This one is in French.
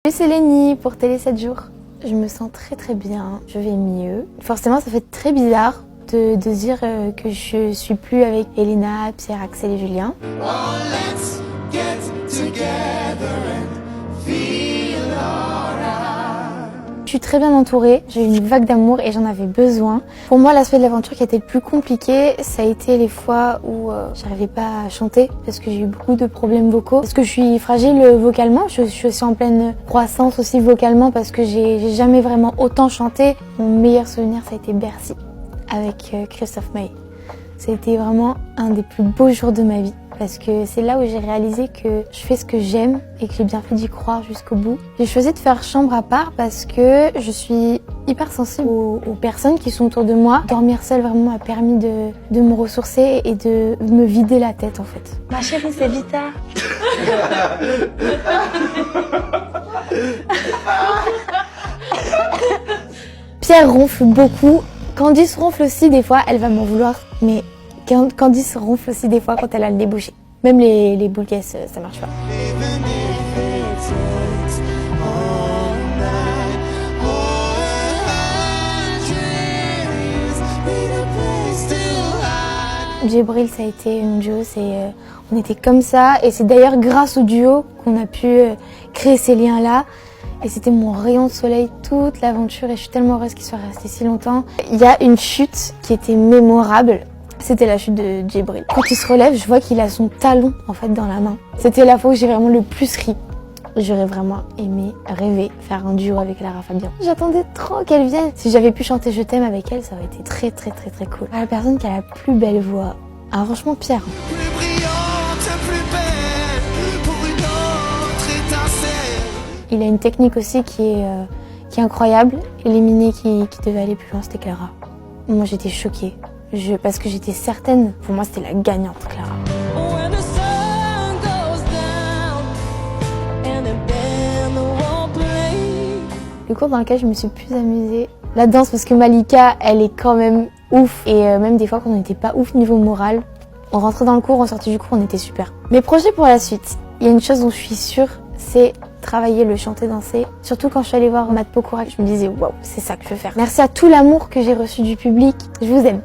Salut, c'est Lénie pour Télé 7 jours. Je me sens très bien, je vais mieux. Forcément, ça fait très bizarre de dire que je suis plus avec Elena, Pierre, Axel et Julien. Je suis très bien entourée, j'ai eu une vague d'amour et j'en avais besoin. Pour moi, l'aspect de l'aventure qui a été le plus compliqué, ça a été les fois où j'arrivais pas à chanter parce que j'ai eu beaucoup de problèmes vocaux. Parce que je suis fragile vocalement, je suis aussi en pleine croissance aussi vocalement parce que j'ai jamais vraiment autant chanté. Mon meilleur souvenir, ça a été Bercy avec Christophe Maé. Ça a été vraiment un des plus beaux jours de ma vie parce que c'est là où j'ai réalisé que je fais ce que j'aime et que j'ai bien fait d'y croire jusqu'au bout. J'ai choisi de faire chambre à part parce que je suis hyper sensible aux personnes qui sont autour de moi. Dormir seule vraiment m'a permis de me ressourcer et de me vider la tête en fait. Ma chérie, c'est Vita. Pierre ronfle beaucoup. Candice ronfle aussi des fois, elle va m'en vouloir, mais Candice ronfle aussi des fois quand elle a le nez bouché. Même les boules caisses, ça marche pas. Djibril, ça a été un duo, on était comme ça, et c'est d'ailleurs grâce au duo qu'on a pu créer ces liens-là. Et c'était mon rayon de soleil toute l'aventure et je suis tellement heureuse qu'il soit resté si longtemps. Il y a une chute qui était mémorable, c'était la chute de Djibril. Quand il se relève, je vois qu'il a son talon en fait dans la main. C'était la fois où j'ai vraiment le plus ri. J'aurais vraiment aimé, rêver, faire un duo avec Lara Fabian. J'attendais trop qu'elle vienne. Si j'avais pu chanter Je t'aime avec elle, ça aurait été très cool. La personne qui a la plus belle voix, ah franchement Pierre. Il a une technique aussi qui est incroyable. Éliminer qui devait aller plus loin, c'était Clara. Moi j'étais choquée, parce que j'étais certaine, pour moi c'était la gagnante Clara. Le cours dans lequel je me suis plus amusée, la danse, parce que Malika, elle est quand même ouf. Et même des fois quand on n'était pas ouf niveau moral, on rentrait dans le cours, on sortait du cours, on était super. Mes projets pour la suite, il y a une chose dont je suis sûre, c'est travailler le chanter, danser. Surtout quand je suis allée voir Matt Pokora, je me disais waouh, c'est ça que je veux faire. Merci à tout l'amour que j'ai reçu du public. Je vous aime.